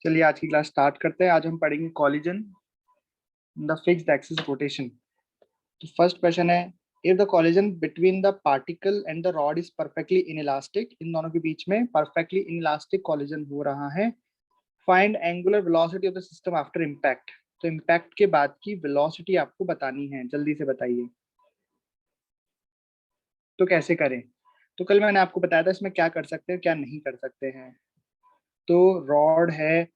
चलिए आज की क्लास स्टार्ट करते हैं। आज हम पढ़ेंगे collision in the fixed axis rotation. तो फर्स्ट क्वेश्चन है, if the collision between the particle and the rod is perfectly inelastic, इन दोनों के बीच में परफेक्टली इनइलास्टिक कॉलिजन हो रहा है, find angular velocity of the system after impact. तो इम्पैक्ट के बाद की वेलोसिटी आपको बतानी है, जल्दी से बताइए। तो कैसे करें? तो कल मैंने आपको बताया था इसमें क्या कर सकते हैं क्या नहीं कर सकते हैं। तो रॉड है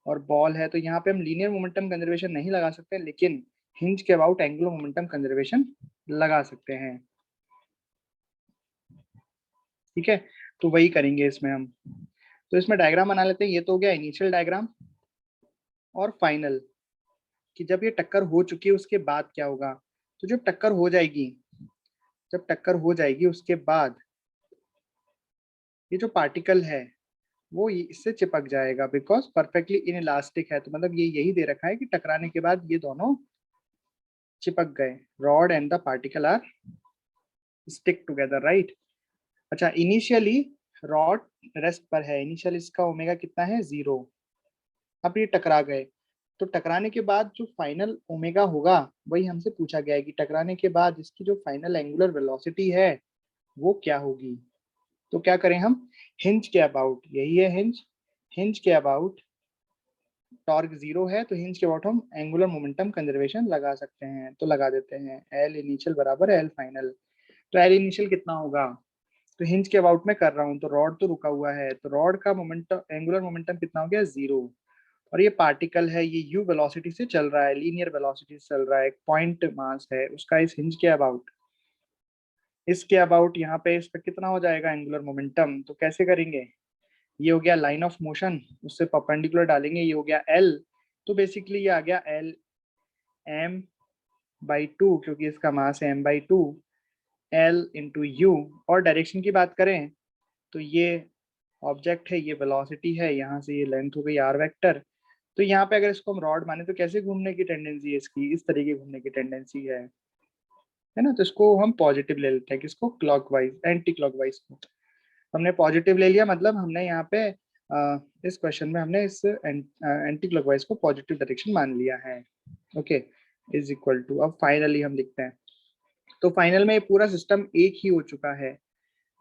और बॉल है, तो यहाँ पे हम लीनियर मोमेंटम कंजर्वेशन नहीं लगा सकते, लेकिन हिंज के अबाउट एंगुलर मोमेंटम कंजर्वेशन लगा सकते हैं। ठीक है, तो वही करेंगे इसमें हम। तो इसमें डायग्राम बना लेते हैं। ये तो हो गया इनिशियल डायग्राम और फाइनल, कि जब ये टक्कर हो चुकी है उसके बाद क्या होगा। तो जब टक्कर हो जाएगी, उसके बाद ये जो पार्टिकल है वो इससे चिपक जाएगा, बिकॉज परफेक्टली इनइलास्टिक है। तो मतलब ये यही दे रखा है कि टकराने के बाद ये दोनों चिपक गए। Rod and the particle are stick together, right. अच्छा, इनिशियली रॉड रेस्ट पर है, इनिशियल इसका ओमेगा कितना है, 0। अब ये टकरा गए, तो टकराने के बाद जो फाइनल ओमेगा होगा वही हमसे पूछा गया है कि टकराने के बाद इसकी जो फाइनल एंगुलर वेलोसिटी है वो क्या होगी। तो क्या करें हम, हिंज के अबाउट, यही है हिंज, हिंज के अबाउट टॉर्क 0 है, तो हिंज के अबाउट हम एंगुलर मोमेंटम कंजर्वेशन लगा सकते हैं। तो लगा देते हैं, एल इनिशियल बराबर एल फाइनल। तो एल इनिशियल कितना होगा, तो हिंज के अबाउट में कर रहा हूँ, तो रॉड तो रुका हुआ है, तो रॉड का मोमेंटम, एंगुलर मोमेंटम कितना हो गया, 0। और ये पार्टिकल है, ये यू वेलोसिटी से चल रहा है, लीनियर वेलोसिटी से चल रहा है, एक पॉइंट मास है उसका इस हिंज के अबाउट, इसके अबाउट यहाँ पे इस पे कितना हो जाएगा एंगुलर मोमेंटम। तो कैसे करेंगे, ये हो गया लाइन ऑफ मोशन, उससे परपेंडिकुलर डालेंगे, ये हो गया एल। तो बेसिकली ये आ गया एल m/2, क्योंकि इसका मास है m/2, एल इंटू यू। और डायरेक्शन की बात करें तो ये ऑब्जेक्ट है, ये वेलोसिटी है, यहाँ से ये लेंथ हो गई आर वेक्टर। तो यहाँ पे अगर इसको हम रॉड माने तो कैसे घूमने की टेंडेंसी है इसकी, इस तरीके घूमने की टेंडेंसी है ना। तो इसको हम पॉजिटिव ले लेते हैं, किसको, क्लॉकवाइज, एंटी क्लॉकवाइज को हमने पॉजिटिव ले लिया। मतलब हमने यहाँ पे इस क्वेश्चन में हमने इस एंटी क्लॉकवाइज को पॉजिटिव डायरेक्शन मान लिया है। ओके, इज इक्वल टू, अब फाइनली हम लिखते हैं। तो फाइनल में ये पूरा सिस्टम एक ही हो चुका है,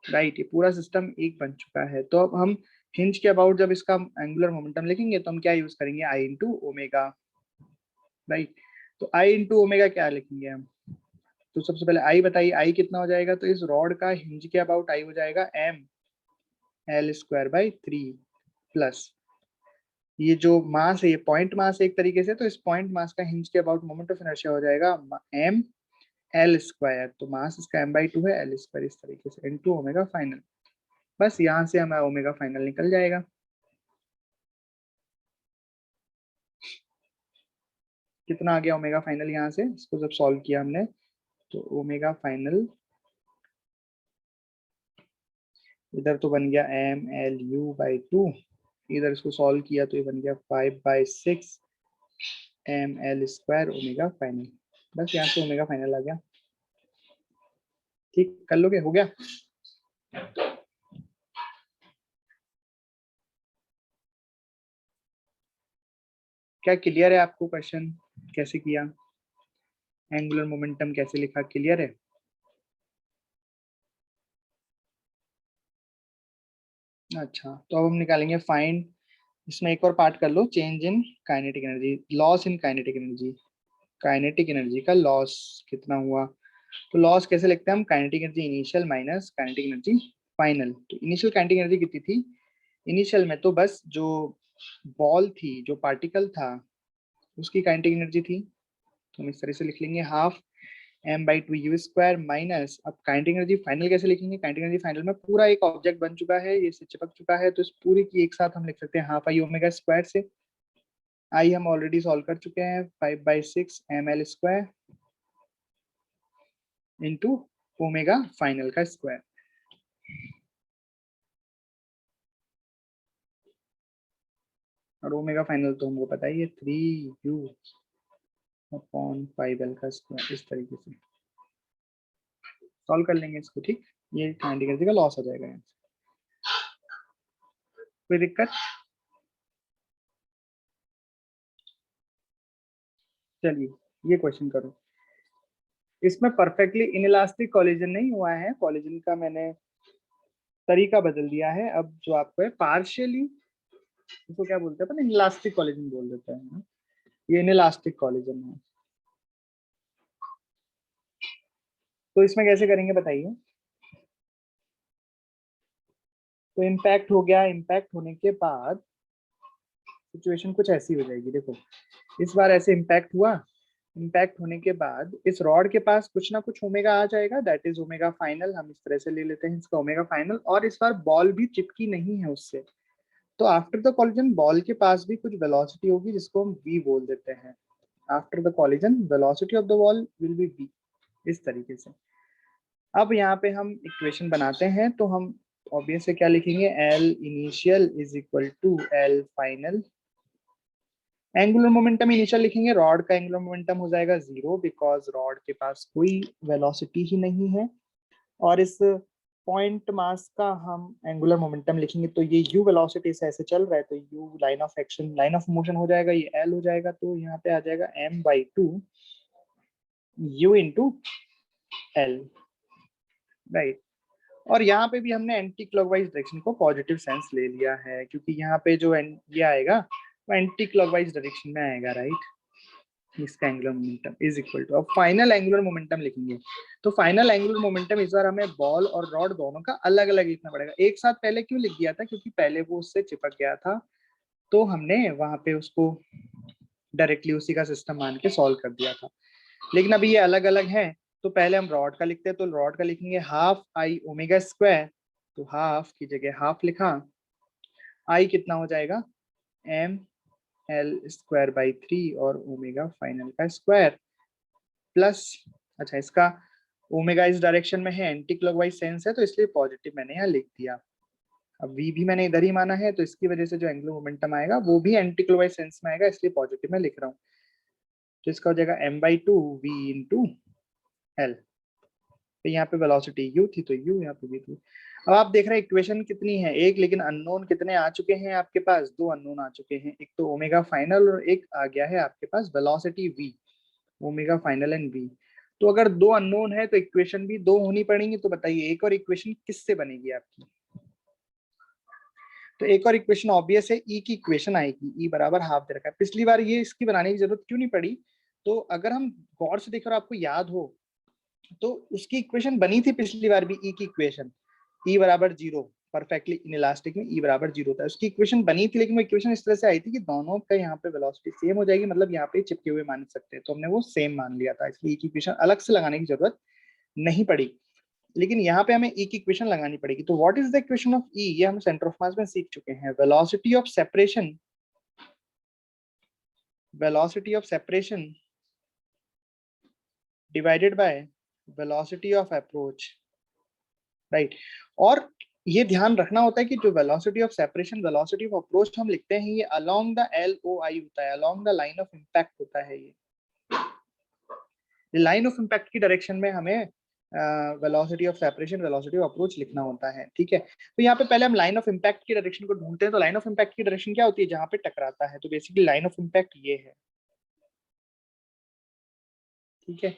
राइट, ये पूरा सिस्टम एक बन चुका है। तो अब हम हिंज के अबाउट जब इसका एंगुलर मोमेंटम लिखेंगे तो हम क्या यूज करेंगे, आई इंटू ओमेगा, राइट। तो आई इंटू ओमेगा क्या लिखेंगे हम, तो सबसे पहले आई बताइए, आई कितना हो जाएगा। तो इस रॉड का हिंज के अबाउट आई हो जाएगा M L square by 3 plus ये जो मास है, ये पॉइंट मास है एक तरीके से, तो इस पॉइंट मास का हिंज के अबाउट मोमेंट ऑफ इनर्शिया हो जाएगा एम एल स्क्वायर। तो मास इसका m/2 है, एल स्क्वायर, इस तरीके से इनटू ओमेगा फाइनल। बस यहाँ से हमारा ओमेगा फाइनल निकल जाएगा। कितना आ गया ओमेगा फाइनल यहाँ से, इसको जब सॉल्व किया हमने, तो ओमेगा फाइनल इधर तो बन गया m/L/u/2, इधर इसको सॉल्व किया तो ये बन गया 5/6 ml² ओमेगा फाइनल। बस यहाँ से ओमेगा फाइनल आ गया। ठीक कर लोगे, हो गया। क्या क्लियर है आपको क्वेश्चन, कैसे किया, एंगुलर मोमेंटम कैसे लिखा, क्लियर है। अच्छा, तो अब हम निकालेंगे फाइंड, इसमें एक और पार्ट कर लो, change in kinetic energy, loss in kinetic energy, kinetic energy का लॉस कितना हुआ। तो लॉस कैसे लिखते हैं हम, kinetic energy initial minus kinetic energy final. तो इनिशियल काइनेटिक एनर्जी कितनी थी, इनिशियल में तो बस जो बॉल थी, जो पार्टिकल था, उसकी काइनेटिक एनर्जी थी, तो हम इस तरह से लिख लेंगे हाफ m/2u² माइनस, अब काइनेटिक एनर्जी फाइनल कैसे लिखेंगे, काइनेटिक एनर्जी फाइनल में पूरा एक ऑब्जेक्ट बन चुका है, ये इससे चिपक चुका है, तो इस पूरी की एक साथ हम लिख सकते हैं हाफ आई ओमेगा स्क्वायर से। आई हम ऑलरेडी सॉल्व कर चुके हैं, 5/6 ml² इंटू ओमेगा फाइनल का स्क्वायर। और ओमेगा फाइनल तो हमको पता ही है, 3u/5l का स्क्वायर, इस तरीके से सॉल्व कर लेंगे इसको। ठीक, ये काइनेटिक एनर्जी का लॉस हो जाएगा यहाँ से। कोई दिक्कत, चलिए ये क्वेश्चन करो। इसमें परफेक्टली इनइलास्टिक कोलिजन नहीं हुआ है, कोलिजन का मैंने तरीका बदल दिया है। अब जो आपको है पार्शियली, इसको क्या बोलते हैं अपन, इनइलास्टिक कोलिजन बोल देते हैं। ये इनइलास्टिक कोलिजन है। तो इसमें कैसे करेंगे बताइए। तो इम्पैक्ट हो गया, इम्पैक्ट होने के बाद सिचुएशन कुछ ऐसी हो जाएगी। देखो इस बार ऐसे इम्पैक्ट हुआ, इम्पैक्ट होने के बाद इस रॉड के पास कुछ ना कुछ ओमेगा आ जाएगा, दैट इज ओमेगा फाइनल। हम इस तरह से ले लेते हैं इसका ओमेगा फाइनल। और इस बार बॉल भी चिपकी नहीं है उससे, तो आफ्टर द कॉलिजन बॉल के पास भी कुछ वेलोसिटी होगी जिसको हम v बोल देते हैं। After the collision velocity of the ball will be v, इस तरीके से। अब यहाँ पे हम इक्वेशन बनाते हैं, तो हम ऑब्वियस से क्या लिखेंगे, L initial is equal to L final. Angular momentum initial लिखेंगे, रॉड का एंगुलर मोमेंटम हो जाएगा 0 बिकॉज रॉड के पास कोई वेलोसिटी ही नहीं है। और इस पॉइंट मास का हम एंगुलर मोमेंटम लिखेंगे, तो ये u वेलोसिटी से ऐसे चल रहा है, तो u line of action, line of motion हो जाएगा, ये l हो जाएगा। तो यहाँ पे आ जाएगा m/2 u into l, right. और यहाँ पे भी हमने एंटी क्लॉकवाइज डायरेक्शन को पॉजिटिव सेंस ले लिया है, क्योंकि यहाँ पे जो ये आएगा वो एंटी क्लॉकवाइज डायरेक्शन में आएगा, राइट। इसका angular momentum is equal to, अब फाइनल एंगुलर मोमेंटम लिखेंगे। तो फाइनल एंगुलर मोमेंटम इस बार हमें बॉल और रॉड दोनों का अलग अलग लिखना पड़ेगा। एक साथ पहले क्यों लिख दिया था, क्योंकि पहले वो उससे चिपक गया था, तो हमने वहां पे उसको डायरेक्टली उसी का सिस्टम मान के सॉल्व कर दिया था। लेकिन अभी ये अलग अलग है, तो पहले हम रॉड का लिखते हैं। तो रॉड का लिखेंगे हाफ आई ओमेगा स्क्वायर, तो हाफ की जगह हाफ लिखा, आई कितना हो जाएगा एम एल स्क्वायर बाई 3 और ओमेगा फाइनल का स्क्वायर प्लस, अच्छा इसका ओमेगा इस डायरेक्शन में है, एंटी क्लॉकवाइज सेंस है, तो इसलिए पॉजिटिव मैंने यहाँ लिख दिया। अब v भी मैंने इधर ही माना है, तो इसकी वजह से जो एंगुलर मोमेंटम आएगा वो भी एंटी क्लॉकवाइज सेंस में आएगा, इसलिए पॉजिटिव में लिख रहा हूँ। तो इसका हो जाएगा m/2 v इंटू एल। तो यहाँ पे वेलोसिटी u थी, तो u यहाँ पे v थी। अब आप देख रहे हैं इक्वेशन कितनी है, एक, लेकिन अननोन कितने आ चुके हैं आपके पास, दो अननोन आ चुके हैं। एक तो ओमेगा फाइनल और एक आ गया है आपके पास velocity v, omega final and v। तो अगर दो अननोन है तो इक्वेशन भी दो होनी पड़ेंगी। तो बताइए एक और इक्वेशन किससे बनेगी आपकी। तो एक और इक्वेशन ऑब्वियस है, ई की इक्वेशन आएगी, ई बराबर हाफ दे रखा है। पिछली बार ये इसकी बनाने की जरूरत क्यों नहीं पड़ी, तो अगर हम गौर से देखें और आपको याद हो तो उसकी इक्वेशन बनी थी पिछली बार भी, ई की इक्वेशन, ई बराबर 0, परफेक्टली इनइलास्टिक में ई बराबर 0 था, उसकी इक्वेशन बनी थी। लेकिन वो इक्वेशन इस तरह से आई थी कि दोनों का यहाँ पे वेलोसिटी सेम हो जाएगी, मतलब यहाँ पे चिपके हुए मान सकते हैं, तो हमने वो सेम मान लिया था, इसलिए ई की इक्वेशन अलग से लगाने की जरूरत नहीं पड़ी। लेकिन यहाँ पे हमें ई की इक्वेशन लगानी पड़ेगी। तो what is the equation of e, ये हम सेंटर ऑफ मास में सीख चुके हैं। Velocity of separation, velocity of separation divided by velocity of approach, right. और ये ध्यान रखना होता है कि जो velocity of separation, velocity of approach हम लिखते हैं, ये अलोंग द LOI होता है, along the line of impact होता है। ये लाइन ऑफ इम्पैक्ट की डायरेक्शन में हमें velocity of separation, velocity of approach लिखना होता है, ठीक है। तो यहाँ पे पहले हम लाइन ऑफ इम्पैक्ट की डायरेक्शन को ढूंढते हैं। तो लाइन ऑफ इम्पैक्ट की डायरेक्शन क्या होती है, जहां पे टकराता है। तो बेसिकली लाइन ऑफ इम्पैक्ट ये है, ठीक है।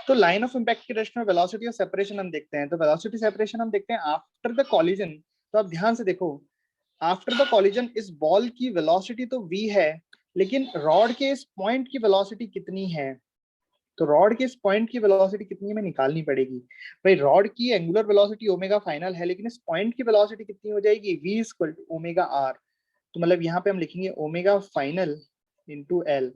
तो लाइन ऑफ इम्पैक्ट की डायरेक्शन में वेलोसिटी ऑफ सेपरेशन हम देखते हैं। तो वेलोसिटी सेपरेशन हम देखते हैं आफ्टर द कॉलिजन। तो आप ध्यान से देखो, आफ्टर द कॉलिजन इस बॉल की वेलोसिटी तो v है, लेकिन रॉड के इस पॉइंट की वेलोसिटी कितनी है। तो रॉड के इस पॉइंट की वेलोसिटी कितनी हमें निकालनी पड़ेगी। भाई रॉड की एंगुलर वेलोसिटी ओमेगा फाइनल है, लेकिन इस पॉइंट की वेलोसिटी कितनी हो जाएगी, v equal to omega r। तो मतलब यहाँ पे हम लिखेंगे ओमेगा फाइनल इंटू एल।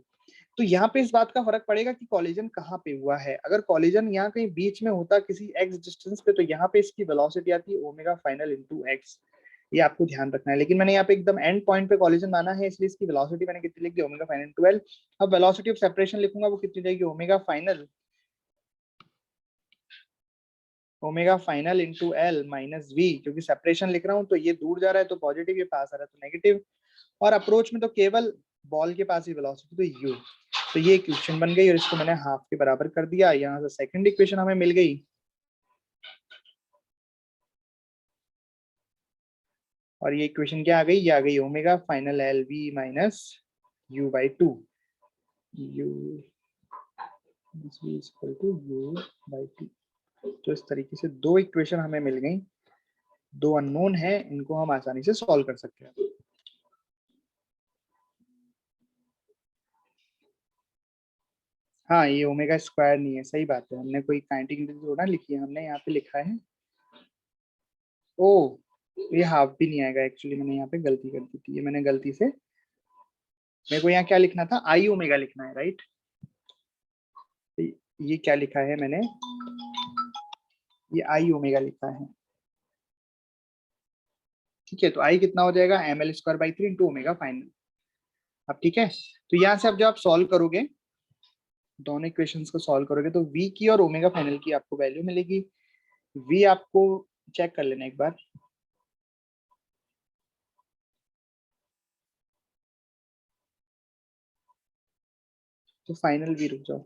तो यहाँ पे इस बात का फर्क पड़ेगा कि कॉलिजन कहाँ पे हुआ है। अगर कॉलिजन यहाँ कहीं बीच में होता किसी x डिस्टेंस पे, तो यहाँ पे इसकी वेलोसिटी आती है ओमेगा फाइनल इंटू x, ये आपको ध्यान रखना है। लेकिन मैंने यहाँ पे एकदम एंड पॉइंट पे कॉलिजन माना है, इसलिए इसकी वेलोसिटी मैंने कितनी लिख दी, ओमेगा फाइनल इंटू एल। अब वेलोसिटी ऑफ सेपरेशन लिखूंगा, वो कितनी जाएगी, omega final into L minus V, क्योंकि सेपरेशन लिख रहा हूँ तो ये दूर जा रहा है तो पॉजिटिव, ये पास आ रहा है तो नेगेटिव। और अप्रोच में तो केवल बॉल के पास ही वेलोसिटी, तो यू। तो ये इक्वेशन बन गई और इसको मैंने हाफ के बराबर कर दिया। यहाँ से सेकंड इक्वेशन हमें मिल गई। और ये इक्वेशन क्या आ गई, ये आ गई omega final L V minus u/2, U v equal to u by T. तो इस तरीके से दो इक्वेशन हमें मिल गई, दो अननोन है, इनको हम आसानी से सॉल्व कर सकते हैं। हाँ, ये ओमेगा स्क्वायर नहीं है, सही बात है, हमने कोई काइनेटिक एनर्जी थोड़ा लिखी है, हमने यहाँ पे लिखा है ओ, ये हाफ भी नहीं आएगा, एक्चुअली मैंने यहाँ पे गलती कर दी थी, ये मैंने गलती से, मेरे को यहाँ क्या लिखना था, आई ओमेगा लिखना है, राइट। ये क्या लिखा है मैंने, ये आई ओमेगा लिखा है, ठीक है। तो आई कितना हो जाएगा, M L square by three into omega final. अब ठीक है, तो यहाँ से अब जब आप सॉल्व करोगे, दोनों इक्वेशंस को सॉल्व करोगे, तो v की और ओमेगा फाइनल की आपको वैल्यू मिलेगी। v आपको चेक कर लेना एक बार, तो फाइनल v, रुक जाओ,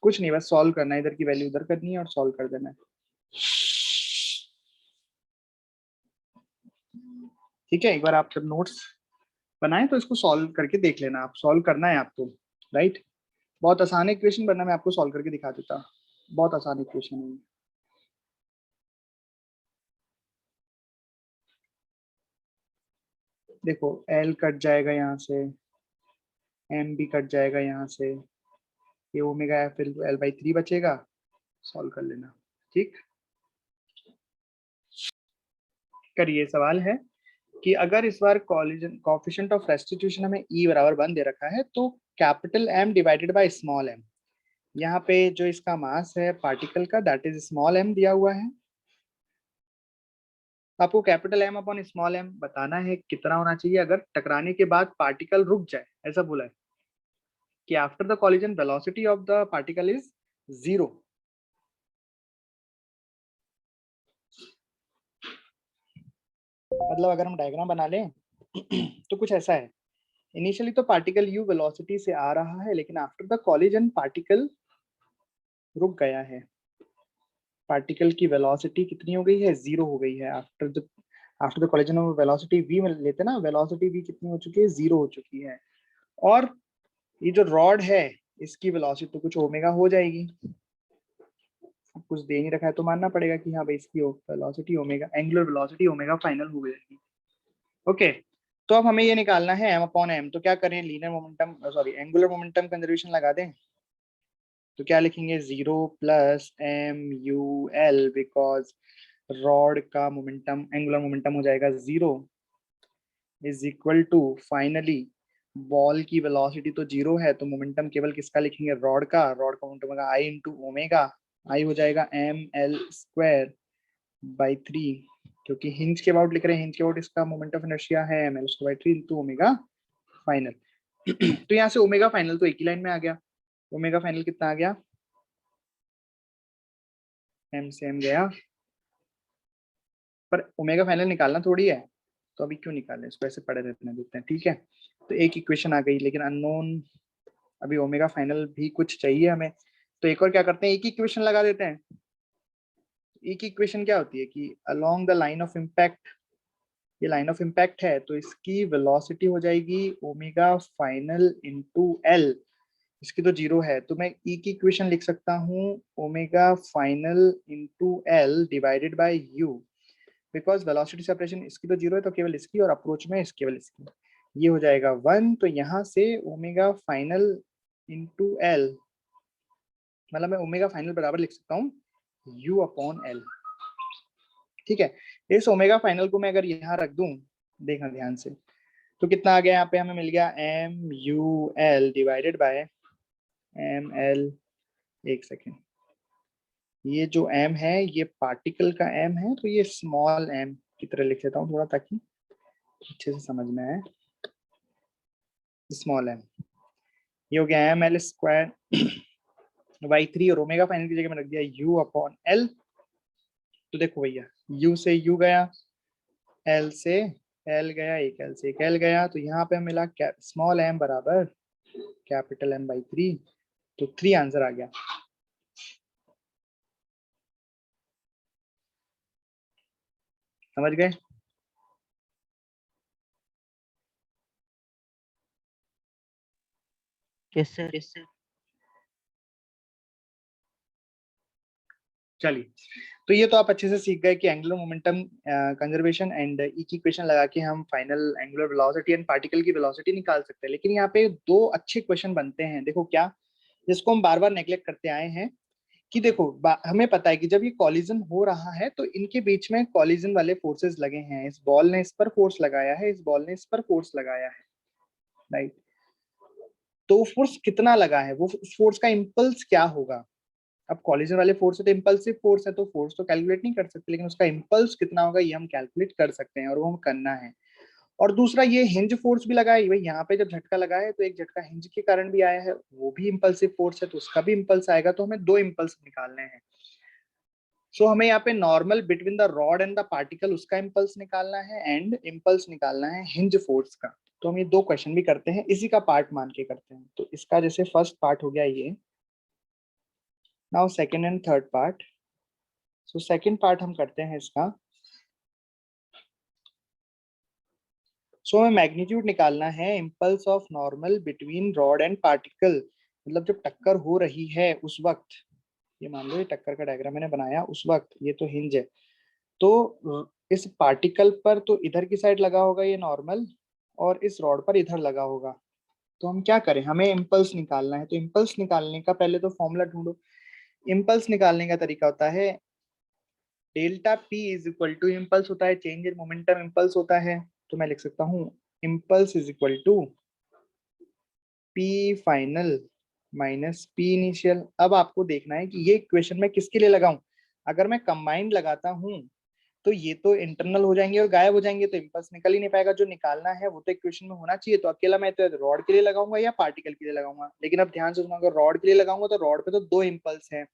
कुछ नहीं, बस सॉल्व करना है, इधर की वैल्यू उधर करनी है और सॉल्व कर देना है। ठीक है, एक बार आप जब नोट्स बनाए तो इसको सॉल्व करके देख लेना, आप सॉल्व करना है आपको, राइट। बहुत आसान इक्वेशन, बनना मैं आपको सॉल्व करके दिखा देता, बहुत आसान इक्वेशन है। देखो एल कट जाएगा यहाँ से, एम भी कट जाएगा यहाँ से, ये omega F L by three बचेगा, सॉल्व कर लेना। ठीक, करिए। सवाल है कि अगर इस बार कोएफिशिएंट ऑफ रेस्टिट्यूशन हमें ई बराबर 1 दे रखा है, तो capital M divided by small M, यहाँ पे जो इसका मास है पार्टिकल का, दैट इज स्मॉल एम दिया हुआ है। आपको capital M upon small M बताना है कितना होना चाहिए अगर टकराने के बाद पार्टिकल रुक जाए, ऐसा बोला है कि after the collision velocity of the particle is 0। मतलब अगर हम डायग्राम बना लें तो कुछ ऐसा है, इनिशियली तो पार्टिकल यू वेलोसिटी से आ रहा है, लेकिन आफ्टर द कॉलिजन पार्टिकल रुक गया है, पार्टिकल की वेलोसिटी कितनी हो गई है, 0 हो गई है। After the collision of velocity v में लेते ना, वेलोसिटी v कितनी हो चुकी है, 0 हो चुकी है। और ये जो रॉड है, इसकी वेलोसिटी तो कुछ ओमेगा हो जाएगी, कुछ दे नहीं रखा है तो मानना पड़ेगा कि हाँ भाई इसकी velocity omega, angular velocity omega final हो जाएगी। ओके, तो अब हमें ये निकालना है m अपॉन m, तो क्या करें, linear momentum, sorry angular momentum conservation लगा दें। तो क्या लिखेंगे, 0 plus M U L, because rod का मोमेंटम, एंगुलर मोमेंटम हो जाएगा 0, is equal to finally ball की वेलोसिटी तो 0 है, तो मोमेंटम केवल किसका लिखेंगे, रॉड का, रॉड का मोमेंटम होगा आई इंटू ओमेगा, आई हो जाएगा M L square by three, क्योंकि हिंज के अबाउट लिख रहे हैं, हिंज के अबाउट इसका मोमेंट ऑफ इनर्शिया है M L square by three into omega final. तो यहाँ से ओमेगा फाइनल तो एक ही लाइन में आ गया, ओमेगा फाइनल कितना आ गया, एम से एम गया, पर ओमेगा फाइनल निकालना थोड़ी है, तो अभी क्यों निकालें, इसको ऐसे पड़े रहने देते हैं, ठीक है। तो एक इक्वेशन आ गई, लेकिन अननोन, अभी ओमेगा फाइनल भी कुछ चाहिए हमें, तो एक और क्या करते हैं, एक ही इक्वेशन लगा देते हैं। एक इक्वेशन क्या होती है कि along the line of impact, ये लाइन ऑफ इम्पैक्ट है, तो इसकी वेलोसिटी हो जाएगी ओमेगा फाइनल इंटू एल, इसकी तो 0 है, तो मैं ई की इक्वेशन लिख सकता हूँ omega final into L divided bye you, because velocity separation इसकी तो 0 है, तो केवल इसकी, और अप्रोच में इसकी केवल इसकी, ये हो जाएगा 1। तो यहाँ से ओमेगा फाइनल इंटू एल, मतलब मैं ओमेगा फाइनल बराबर लिख सकता हूँ u अपॉन एल, ठीक है। इस ओमेगा फाइनल को मैं अगर यहाँ रख दूं, देखना ध्यान से, तो कितना आ गया, यहाँ पे हमें मिल गया M U L divided by M L, एक सेकेंड, ये जो m है ये पार्टिकल का m है, तो ये स्मॉल m की तरह लिख लेता हूँ थोड़ा, ताकि अच्छे से समझ में आए, स्मॉल m, ये हो गया M L square by three, और ओमेगा फाइनल की जगह में रख दिया u अपॉन एल। तो देखो भैया, u से u गया, l से l गया, एक l से एक l गया, तो यहाँ पे मिला स्मॉल m बराबर कैपिटल M बाई थ्री, तो 3 आंसर आ गया। समझ गए? Yes sir. चलिए, तो ये तो आप अच्छे से सीख गए कि एंगुलर मोमेंटम कंजर्वेशन एंड ई की इक्वेशन लगा के हम final angular velocity and particle की वेलोसिटी निकाल सकते हैं। लेकिन यहाँ पे दो अच्छे क्वेश्चन बनते हैं, देखो क्या, जिसको हम बार बार नेग्लेक्ट करते आए हैं कि देखो हमें पता है कि जब ये कॉलिजन हो रहा है तो इनके बीच में कॉलिजन वाले फोर्सेस लगे हैं। इस बॉल ने इस पर फोर्स लगाया है, इस बॉल ने इस पर फोर्स लगाया है, राइट। तो फोर्स कितना लगा है, वो फोर्स का इम्पल्स क्या होगा। अब कॉलिजन वाले फोर्स है तो इम्पल्सिव फोर्स है, तो फोर्स तो कैलकुलेट नहीं कर सकते, लेकिन उसका इम्पल्स कितना होगा ये हम कैलकुलेट कर सकते हैं, और वो हम करना है। और दूसरा, ये हिंज फोर्स भी लगा है भाई, यहाँ पे जब झटका लगा है तो एक झटका हिंज के कारण भी आया है, वो भी इम्पल्सिव फोर्स है, तो उसका भी इम्पल्स आएगा। तो हमें दो इम्पल्स निकालने हैं। सो हमें यहाँ पे normal between the rod and the particle उसका इम्पल्स निकालना है, एंड इम्पल्स निकालना है हिंज फोर्स का। तो हम ये दो क्वेश्चन भी करते हैं, इसी का पार्ट मान के करते हैं। तो इसका जैसे फर्स्ट पार्ट हो गया ये, now second and third part. So second part हम करते हैं इसका। सो हमें मैग्नीट्यूड निकालना है impulse of normal between rod and particle, मतलब जब टक्कर हो रही है उस वक्त, ये मान लो ये टक्कर का डायग्राम मैंने बनाया उस वक्त, ये तो हिंज है, तो इस पार्टिकल पर तो इधर की साइड लगा होगा ये नॉर्मल, और इस रॉड पर इधर लगा होगा। तो हम क्या करें, हमें इम्पल्स निकालना है। तो इम्पल्स निकालने का पहले तो फॉर्मूला ढूंढो। इम्पल्स निकालने का तरीका होता है delta P is equal to, impulse होता है चेंज इन मोमेंटम, इम्पल्स होता है, तो मैं लिख सकता हूँ impulse is equal to P final minus P initial. अब आपको देखना है कि ये इक्वेशन मैं किसके लिए लगाऊं। अगर मैं कंबाइंड लगाता हूं तो ये तो इंटरनल हो जाएंगे और गायब हो जाएंगे, तो इम्पल्स निकल ही नहीं पाएगा। जो निकालना है वो तो इक्वेशन में होना चाहिए। तो अकेला मैं तो रॉड के लिए लगाऊंगा या पार्टिकल के लिए लगाऊंगा, लेकिन अब ध्यान से सुनो, अगर रॉड के लिए लगाऊंगा तो रॉड पे तो दो इम्पल्स है।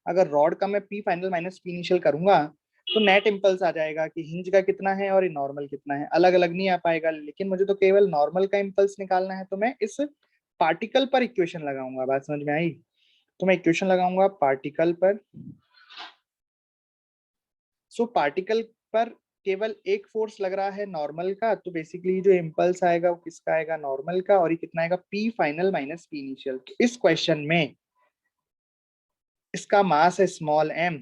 अगर रॉड का मैं P final minus P initial करूंगा तो नेट इम्पल्स आ जाएगा कि हिंज का कितना है और नॉर्मल कितना है, अलग अलग नहीं आ पाएगा। लेकिन मुझे तो केवल नॉर्मल का इम्पल्स निकालना है, तो मैं इस पार्टिकल पर इक्वेशन लगाऊंगा। बात समझ में आई? तो मैं इक्वेशन लगाऊंगा पार्टिकल पर। सो पार्टिकल पर केवल एक फोर्स लग रहा है नॉर्मल का, तो बेसिकली जो इम्पल्स आएगा वो किसका आएगा, नॉर्मल का, और ये कितना आएगा, P final minus P initial. तो इस क्वेश्चन में इसका मास है स्मॉल एम,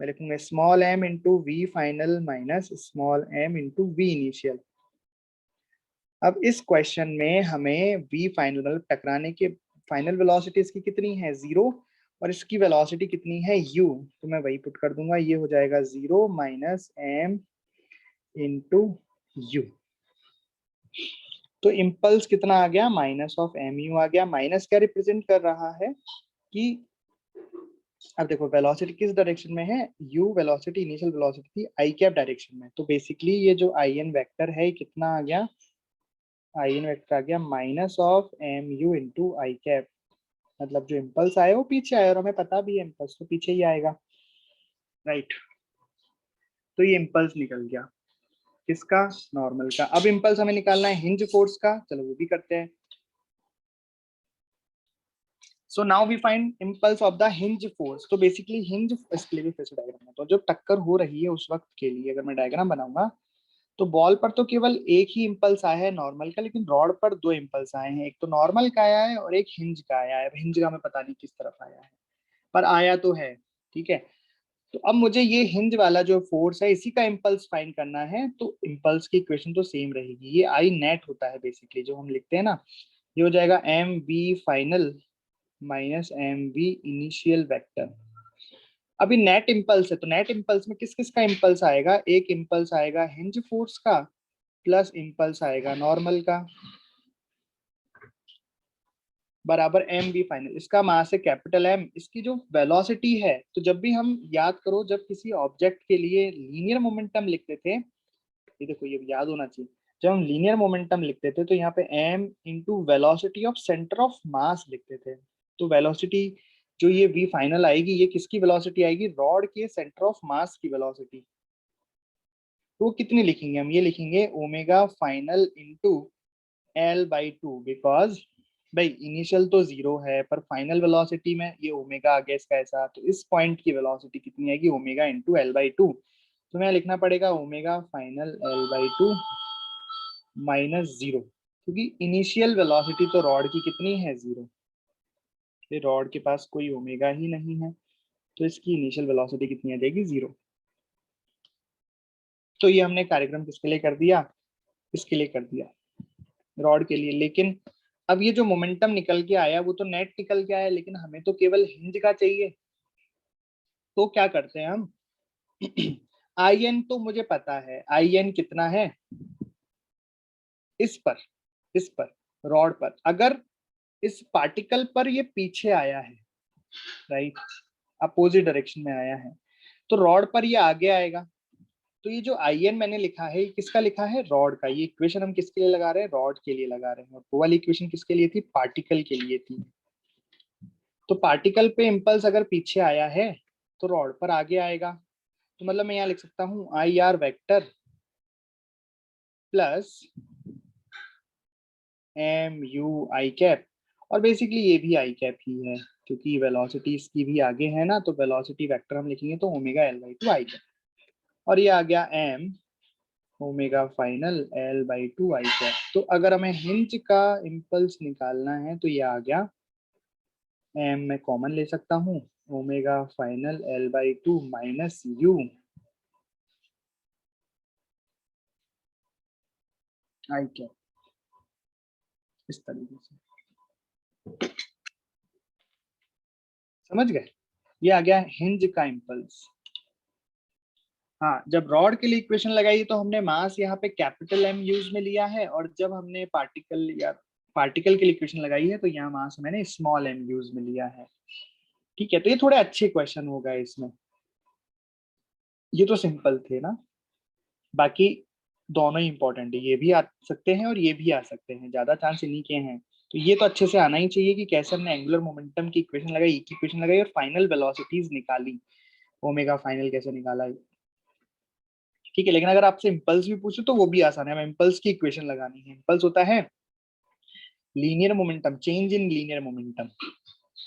मैं लिखूंगा small M into V final minus small M into V initial. अब इस क्वेश्चन में हमें वी फाइनल मतलब टकराने के फाइनल वेलोसिटी इसकी कितनी है, 0, और इसकी वेलोसिटी कितनी है, u, तो मैं वही पुट कर दूंगा, ये हो जाएगा 0 माइनस एम इंटू यू। तो इम्पल्स कितना आ गया, माइनस ऑफ एम यू आ गया। माइनस क्या रिप्रेजेंट कर रहा है कि, अब देखो वेलोसिटी किस डायरेक्शन में है, u वेलोसिटी इनिशियल वेलोसिटी थी आई कैप डायरेक्शन में, तो बेसिकली ये जो आई एन वेक्टर है कितना आ गया, आई एन वेक्टर आ गया minus of M U into I cap. मतलब जो इम्पल्स आया वो पीछे आया, और हमें पता भी है इम्पल्स तो पीछे ही आएगा, राइट। तो ये इम्पल्स निकल गया किसका, नॉर्मल का। अब इम्पल्स हमें निकालना है हिंज फोर्स का, चलो वो भी करते हैं। So now we find impulse of the hinge force. तो बेसिकली हिंज, इसके लिए भी फिर से डायग्राम बनाता हूं। जब टक्कर हो रही है उस वक्त के लिए अगर मैं डायग्राम बनाऊंगा, तो बॉल पर तो केवल एक ही इम्पल्स आया है नॉर्मल का, लेकिन रॉड पर दो इम्पल्स आए हैं, एक तो नॉर्मल का आया है और एक हिंज का आया है। हिंज का हमें पता नहीं किस तरफ आया है, पर आया तो है, ठीक है। तो अब मुझे ये हिंज वाला जो फोर्स है इसी का इम्पल्स फाइंड करना है, तो इम्पल्स की इक्वेशन तो सेम रहेगी। ये आई नेट होता है बेसिकली जो हम लिखते हैं ना, ये हो जाएगा M V final minus M V initial vector. अभी नेट इम्पल्स है, तो नेट इम्पल्स में किस किस का इम्पल्स आएगा, एक इम्पल्स आएगा हिंज फोर्स का प्लस इम्पल्स आएगा नॉर्मल का, बराबर एम वी फाइनल। इसका मास है कैपिटल एम, इसकी जो वेलोसिटी है, तो जब भी हम याद करो जब किसी ऑब्जेक्ट के लिए लीनियर मोमेंटम लिखते थे, ये देखो ये याद होना चाहिए, जब हम लीनियर मोमेंटम लिखते थे तो यहाँ पे M into velocity of centre of mass लिखते थे। तो वेलोसिटी जो ये वी फाइनल आएगी, ये किसकी वेलोसिटी आएगी, रॉड के सेंटर ऑफ मास की वेलोसिटी। तो वो कितनी लिखेंगे हम, ये लिखेंगे omega final into L by two, because भाई इनिशियल तो 0 है पर फाइनल वेलोसिटी में ये ओमेगा आ गया इसका ऐसा, तो इस पॉइंट की वेलोसिटी कितनी आएगी, omega into L by two. तुम्हें लिखना पड़ेगा ओमेगा फाइनल L/2 -0, क्योंकि इनिशियल वेलोसिटी तो रॉड की कितनी है, 0। ये रॉड के पास कोई ओमेगा ही नहीं है, तो इसकी इनिशियल वेलोसिटी कितनी आ जाएगी, 0। तो ये हमने कार्यक्रम किसके लिए कर दिया, इसके लिए कर दिया, रॉड के लिए। लेकिन अब ये जो मोमेंटम निकल के आया वो तो नेट निकल के आया, लेकिन हमें तो केवल हिंज का चाहिए। तो क्या करते हैं हम आई एन तो मुझे पता है, आई एन कितना है इस पर, इस पर रॉड पर, अगर इस पार्टिकल पर ये पीछे आया है, राइट, अपोजिट डायरेक्शन में आया है, तो रॉड पर ये आगे आएगा। तो ये जो आई एन मैंने लिखा है, ये किसका लिखा है, रॉड का। ये इक्वेशन हम किसके लिए लगा रहे हैं, रॉड के लिए लगा रहे हैं। और वो वाली इक्वेशन किसके लिए थी, पार्टिकल के लिए थी। तो पार्टिकल पे इम्पल्स अगर पीछे आया है तो रॉड पर आगे आएगा। तो मतलब मैं यहाँ लिख सकता हूँ I R vector plus M U I cap, और बेसिकली ये भी आई कैप ही है, क्योंकि वेलोसिटी इसकी भी आगे है ना, तो वेलोसिटी वेक्टर हम लिखेंगे तो ओमेगा L/2 आई कैप, और ये आ गया एम ओमेगा फाइनल L/2 आई कैप। तो अगर हमें हिंज का इम्पल्स निकालना है तो ये आ गया एम, मैं कॉमन ले सकता हूँ, omega final L/2 minus you I cap, इस तरीके से। समझ गए, ये आ गया हिंज का इम्पल्स। हाँ, जब रॉड के लिए इक्वेशन लगाई तो हमने मास यहाँ पे कैपिटल एम यूज में लिया है, और जब हमने पार्टिकल या पार्टिकल के लिए इक्वेशन लगाई है तो यहाँ मास मैंने स्मॉल एम यूज में लिया है। ठीक है, तो ये थोड़े अच्छे क्वेश्चन हो गए इसमें, ये तो सिंपल थे ना। बाकी दोनों ही इंपॉर्टेंट है, ये भी आ सकते हैं और ये भी आ सकते हैं, ज्यादा चांस इन्हीं के हैं। तो ये तो अच्छे से आना ही चाहिए कि कैसे हमने एंगुलर मोमेंटम की इक्वेशन लगाई, की इक्वेशन लगाई और फाइनल वेलोसिटीज निकाली, ओमेगा फाइनल कैसे निकाला। ठीक है, लेकिन अगर आपसे इम्पल्स भी पूछे तो वो भी आसान है। हमें इम्पल्स की इक्वेशन लगानी है। इम्पल्स होता है linear momentum, change in linear momentum.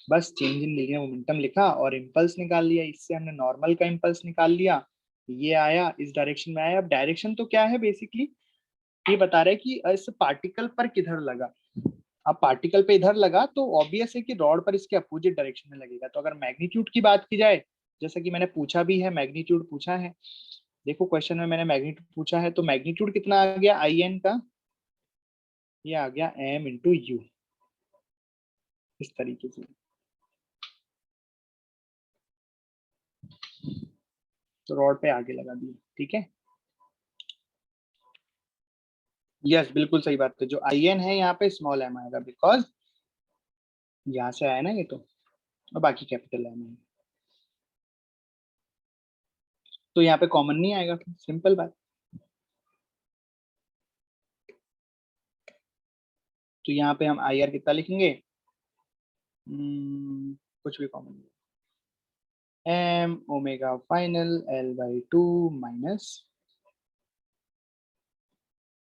बस चेंज इन लीनियर मोमेंटम लिखा और इम्पल्स निकाल लिया। इससे हमने नॉर्मल का इम्पल्स निकाल लिया, ये आया इस डायरेक्शन में आया। अब डायरेक्शन तो क्या है, बेसिकली ये बता रहा है कि इस पार्टिकल पर किधर लगा। अब पार्टिकल पे इधर लगा तो ऑब्वियस है कि रॉड पर इसके अपोजिट डायरेक्शन में लगेगा। तो अगर मैग्नीट्यूड की बात की जाए, जैसा कि मैंने पूछा भी है, मैग्नीट्यूड पूछा है, देखो क्वेश्चन में मैंने मैग्नीट्यूड पूछा है, तो मैग्नीट्यूड कितना आ गया आई एन का, ये आ गया एम इंटू यू, इस तरीके से। तो रॉड पे आगे लगा दिया, ठीक है। यस, बिल्कुल सही बात है। जो आई एन है यहाँ पे स्मॉल एम आएगा, बिकॉज यहाँ से आया ना ये तो, और बाकी कैपिटल एम है, तो यहाँ पे कॉमन नहीं आएगा, सिंपल बात। तो यहाँ पे हम आई आर कितना लिखेंगे, कुछ भी कॉमन नहीं, M omega final L/2 minus,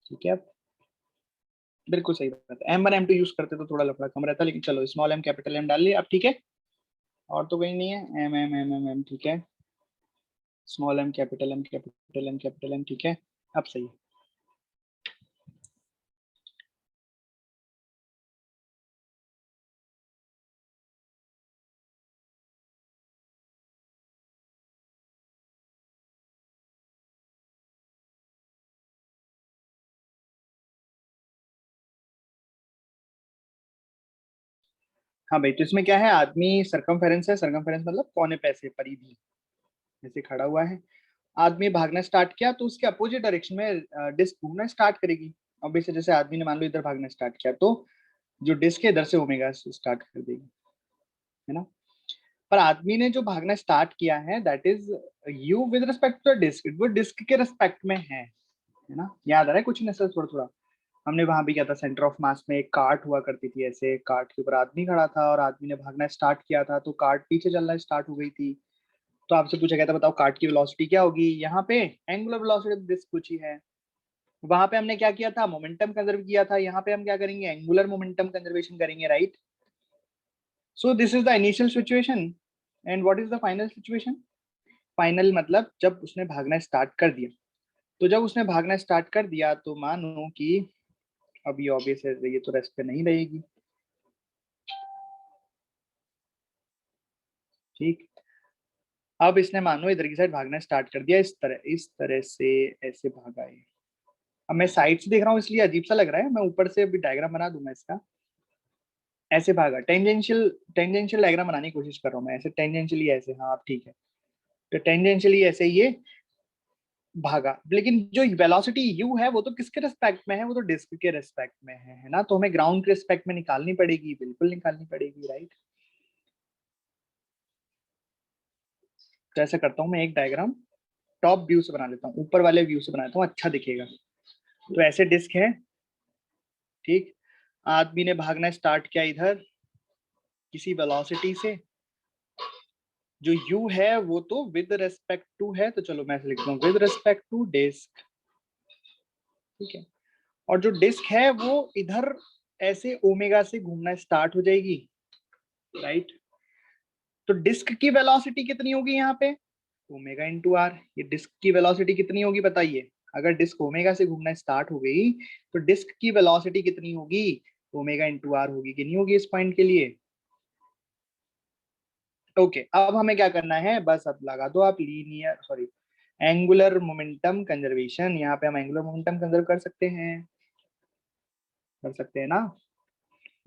ठीक है। बिल्कुल सही बात है, M1 M2 यूज करते तो थोड़ा लफड़ा कम रहता, लेकिन चलो स्मॉल एम कैपिटल एम डाल लिया अब, ठीक है। और तो कहीं नहीं है, M M M M M, ठीक है, small M capital M capital M capital M, ठीक है, अब सही है। हाँ भाई, तो इसमें क्या है, आदमी सरकमफेरेंस है, सरकमफेरेंस मतलब पौने पैसे परिधि, ऐसे खड़ा हुआ है। आदमी भागना स्टार्ट किया तो उसके अपोजिट डायरेक्शन में डिस्क घूमना स्टार्ट करेगी। अब इसे जैसे आदमी ने मान लो इधर भागना स्टार्ट किया, तो जो डिस्क है इधर से ओमेगा स्टार्ट कर देगी, है ना। पर आदमी ने जो भागना स्टार्ट किया है that is U with respect to disc, वो डिस्क के रिस्पेक्ट में है ना। याद आ रहा है कुछ नहीं, सर थोड़ा थोड़ा हमने वहां भी किया था, सेंटर ऑफ मास में एक कार्ट हुआ करती थी, ऐसे कार्ट के ऊपर आदमी खड़ा था और आदमी ने भागना स्टार्ट किया था, तो कार्ट पीछे चलना स्टार्ट हो गई थी। तो आपसे पूछा गया था बताओ कार्ट की वेलोसिटी क्या होगी, यहाँ पे एंगुलर वेलोसिटी डिस्क पूछी है। वहां पे हमने क्या किया था, मोमेंटम कंजर्व किया था, यहाँ पे हम क्या करेंगे, एंगुलर मोमेंटम कंजर्वेशन करेंगे, right. So this is the initial situation and what is the final situation. Final मतलब जब उसने भागना स्टार्ट कर दिया। तो जब उसने भागना स्टार्ट कर दिया तो मानो कि अब ये ऑब्वियस है, ये तो रेस्ट पे नहीं रहेगी, ठीक। अब इसने मानो इधर की साइड भागना स्टार्ट कर दिया, इस तरह से ऐसे भागा है। अब मैं साइड से देख रहा हूँ इसलिए अजीब सा लग रहा है, मैं ऊपर से अभी डायग्राम बना दूंगा इसका। ऐसे भागा, टेंजेंशियल टेंजेंशियल डायग्राम बनाने की कोशिश कर रहा हूँ मैं, ऐसे टेंजेंशियली ऐसे, हाँ अब ठीक है। तो टेंजेंशियली ऐसे ये भागा, लेकिन जो वेलोसिटी u है वो तो किसके रेस्पेक्ट में है, वो तो डिस्क के रेस्पेक्ट में है ना। तो हमें ग्राउंड के रेस्पेक्ट में निकालनी पड़ेगी, बिल्कुल निकालनी पड़ेगी, राइट। तो ऐसा करता हूँ मैं, एक डायग्राम टॉप व्यू से बना लेता हूँ, ऊपर वाले व्यू से बना लेता हूँ, अच्छा दिखेगा। तो ऐसे डिस्क है, ठीक। आदमी ने भागना स्टार्ट किया इधर किसी वेलोसिटी से, जो u है वो तो विद रेस्पेक्ट टू है, तो चलो मैं ऐसे लिखता हूँ विद रेस्पेक्ट टू डिस्क, ठीक है। और जो डिस्क है वो इधर ऐसे ओमेगा से घूमना स्टार्ट हो जाएगी, राइट। तो डिस्क की वेलोसिटी कितनी होगी यहाँ पे, ओमेगा इंटू आर। ये डिस्क की वेलोसिटी कितनी होगी बताइए, अगर डिस्क ओमेगा से घूमना स्टार्ट हो गई तो डिस्क की वेलोसिटी कितनी होगी, ओमेगा इंटू आर होगी कि नहीं होगी इस पॉइंट के लिए। ओके, अब हमें क्या करना है, बस अब लगा दो आप linear sorry angular momentum conservation. यहाँ पे हम एंगुलर मोमेंटम कंजर्व कर सकते हैं ना,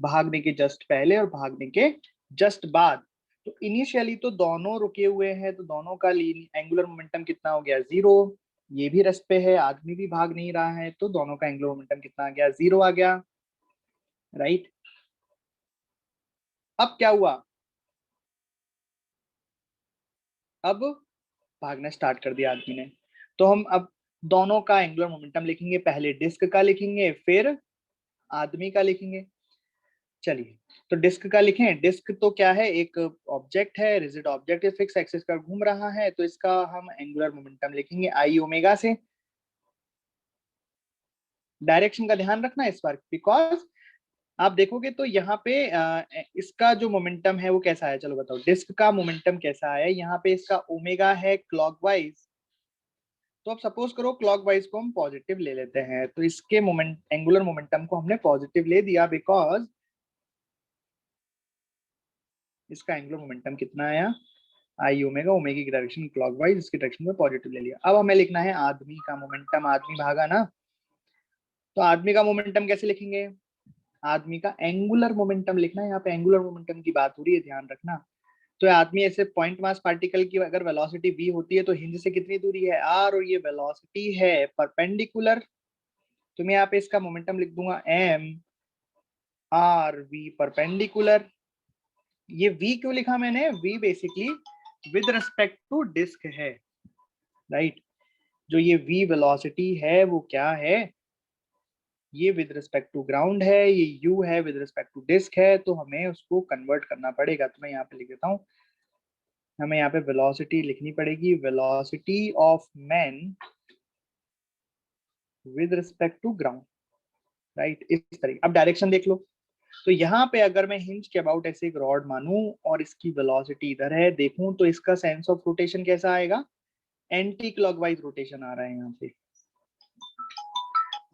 भागने के जस्ट पहले और भागने के जस्ट बाद। तो इनिशियली तो दोनों रुके हुए हैं, तो दोनों का एंगुलर मोमेंटम कितना हो गया, 0। ये भी रेस्ट पे है, आदमी भी भाग नहीं रहा है, तो दोनों का एंगुलर मोमेंटम कितना आ गया, 0 आ गया, राइट। अब क्या हुआ, अब भागना स्टार्ट कर दिया आदमी ने, तो हम अब दोनों का एंगुलर मोमेंटम लिखेंगे, पहले डिस्क का लिखेंगे फिर आदमी का लिखेंगे। चलिए, तो डिस्क का लिखें। डिस्क तो क्या है, एक ऑब्जेक्ट है, रिजिड ऑब्जेक्ट है, फिक्स एक्सिस पर घूम रहा है, तो इसका हम एंगुलर मोमेंटम लिखेंगे आई ओमेगा से। डायरेक्शन का ध्यान रखना इस बार, बिकॉज आप देखोगे तो यहाँ पे इसका जो मोमेंटम है वो कैसा है, चलो बताओ डिस्क का मोमेंटम कैसा है। यहाँ पे इसका ओमेगा है क्लॉकवाइज, तो अब सपोज करो क्लॉकवाइज को हम पॉजिटिव ले लेते हैं, तो इसके मोमेंट एंगुलर मोमेंटम को हमने पॉजिटिव ले दिया, बिकॉज इसका एंगुलर मोमेंटम कितना आया, आई ओमेगा, ओमेगा की डायरेक्शन क्लॉकवाइज, इसकी डायरेक्शन में पॉजिटिव ले लिया। अब हमें लिखना है आदमी का मोमेंटम, आदमी भागा ना, तो आदमी का मोमेंटम कैसे लिखेंगे, आदमी का एंगुलर मोमेंटम लिखना है, यहाँ पे एंगुलर मोमेंटम की बात हो रही है, ध्यान रखना। तो आदमी ऐसे पॉइंट मास पार्टिकल की अगर वेलोसिटी v होती है तो हिंज से कितनी दूरी है r, और ये वेलोसिटी है परपेंडिकुलर, तो मैं यहाँ पे इसका मोमेंटम लिख दूंगा m r v परपेंडिकुलर। ये v क्यों लिखा मैंने, v basically with respect to disc है, राइट। जो ये v वेलोसिटी है वो क्या है, ये विद रिस्पेक्ट टू ग्राउंड है, ये u है विद रिस्पेक्ट टू डिस्क है, तो हमें उसको कन्वर्ट करना पड़ेगा। तो मैं यहाँ पे लिख देता हूँ, हमें यहाँ पे वेलोसिटी लिखनी पड़ेगी, velocity of man with respect to ground, right. इस तरीके, अब डायरेक्शन देख लो। तो यहाँ पे अगर मैं हिंज के अबाउट ऐसे एक रॉड मानूं और इसकी वेलोसिटी इधर है देखूं, तो इसका सेंस ऑफ रोटेशन कैसा आएगा, एंटी क्लॉकवाइज रोटेशन आ रहा है यहाँ पे।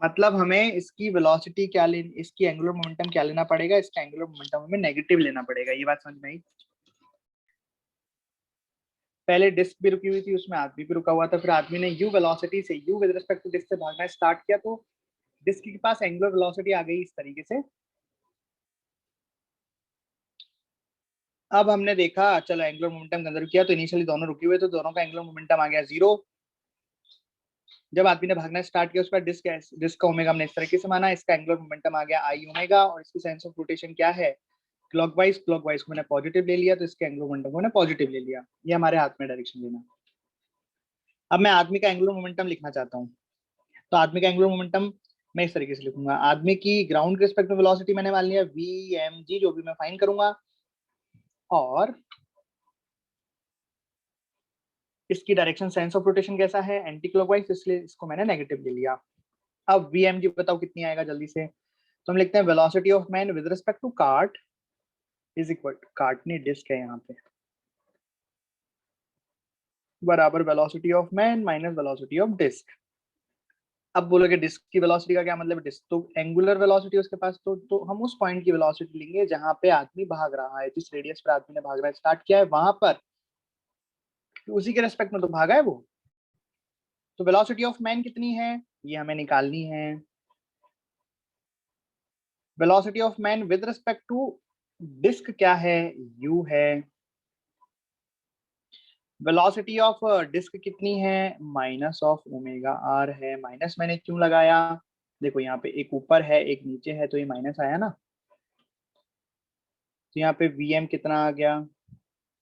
मतलब हमें इसकी वेलोसिटी क्या लेनी, इसकी एंगुलर मोमेंटम क्या लेना पड़ेगा, इसका एंगुलर मोमेंटम हमें नेगेटिव लेना पड़ेगा। ये बात समझ में आई। पहले डिस्क भी रुकी हुई थी, उसमें आदमी भी रुका हुआ था, फिर आदमी ने यू वेलोसिटी से, U with respect to disc से भागना स्टार्ट किया, तो डिस्क के पास एंगुलर वेलोसिटी आ गई इस तरीके से। अब हमने देखा, चलो एंगुलर मोमेंटम कंजर्व किया, तो इनिशियली दोनों रुके हुए, तो दोनों का एंगुलर मोमेंटम आ गया 0। जब आदमी ने भागना स्टार्ट किया, उस पर डिस्क का ओमेगा हमने इस तरीके से माना, इसका एंगुलर मोमेंटम आ गया आई ओमेगा, और इसकी सेंस ऑफ रोटेशन क्या है, क्लॉकवाइज। क्लॉकवाइज को मैंने पॉजिटिव ले लिया, तो इसके एंगुलर मोमेंटम को मैंने पॉजिटिव ले लिया। ये हमारे हाथ में डायरेक्शन लेना। अब मैं आदमी का एंगुलर मोमेंटम लिखना चाहता हूँ, तो आदमी का एंगुलर मोमेंटम मैं इस तरीके से लिखूंगा, आदमी की ग्राउंड के रिस्पेक्ट में वेलोसिटी मैंने मान लिया वी एम जी, जो भी मैं फाइन करूंगा, और इसकी डायरेक्शन सेंस ऑफ रोटेशन कैसा है, एंटी क्लॉकवाइज, इसलिए इसको मैंने नेगेटिव ले लिया। अब वी एम जी बताओ कितनी आएगा जल्दी से, तो हम लिखते हैं velocity of man with respect to cart is equal to, cart नहीं डिस्क है यहाँ पे, बराबर velocity of man minus velocity of disc. अब बोलोगे डिस्क की वेलोसिटी का क्या मतलब है? डिस्क तो एंगुलर वेलोसिटी उसके पास, तो हम उस पॉइंट की वेलोसिटी लेंगे जहां पे आदमी भाग रहा है, जिस रेडियस पर आदमी ने भागना स्टार्ट किया है वहां पर, तो उसी के रेस्पेक्ट में तो भागा है वो। तो वेलोसिटी ऑफ मैन कितनी है ये हमें निकालनी है। Velocity of man with respect to disc क्या है? u है। वेलोसिटी ऑफ डिस्क कितनी है? माइनस ऑफ ओमेगा आर है। माइनस मैंने क्यों लगाया? देखो यहाँ पे एक ऊपर है एक नीचे है, तो ये माइनस आया ना। तो यहाँ पे vm कितना आ गया?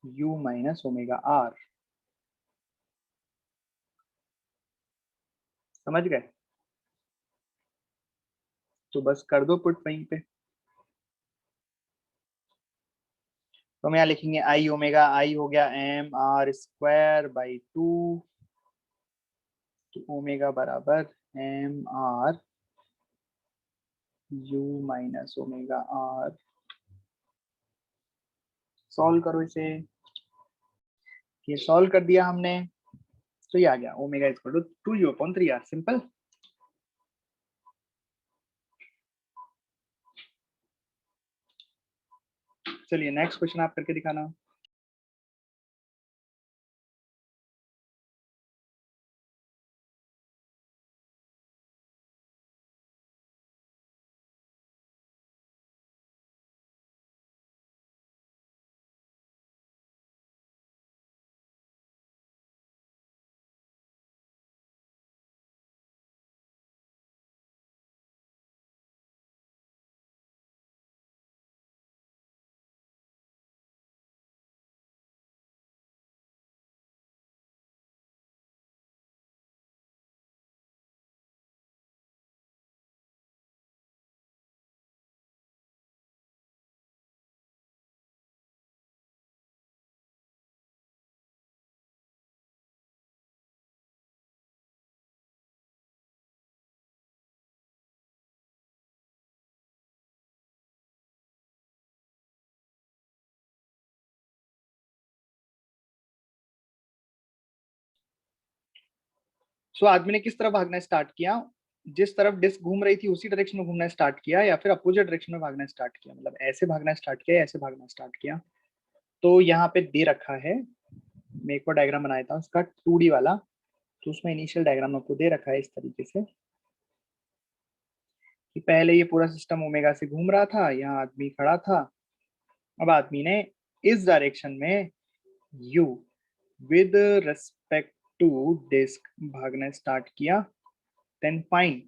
u minus omega R. समझ गए? तो बस कर दो पुट वहीं पे। तो हम यहाँ लिखेंगे आई ओमेगा, आई हो गया M R square by two, तो ओमेगा बराबर M R U minus omega R. Solve करो इसे। ये सॉल्व कर दिया हमने, तो ये आ गया omega equal to 2u/3r। Simple. चलिए नेक्स्ट क्वेश्चन आप करके दिखाना। सो आदमी ने किस तरफ भागना स्टार्ट किया? जिस तरफ डिस्क घूम रही थी उसी डायरेक्शन में घूमना स्टार्ट किया, या फिर अपोजिट डायरेक्शन में भागना स्टार्ट किया? मतलब ऐसे भागना स्टार्ट किया या ऐसे भागना स्टार्ट किया? तो यहाँ पे दे रखा है, मैं एक और डायग्राम बनाया था उसका 2D वाला, तो उसमें इनिशियल डायग्राम आपको दे रखा है इस तरीके से कि पहले ये पूरा सिस्टम ओमेगा से घूम रहा था, यहाँ आदमी खड़ा था। अब आदमी ने इस डायरेक्शन में u with respect to disc भागना स्टार्ट किया। Then find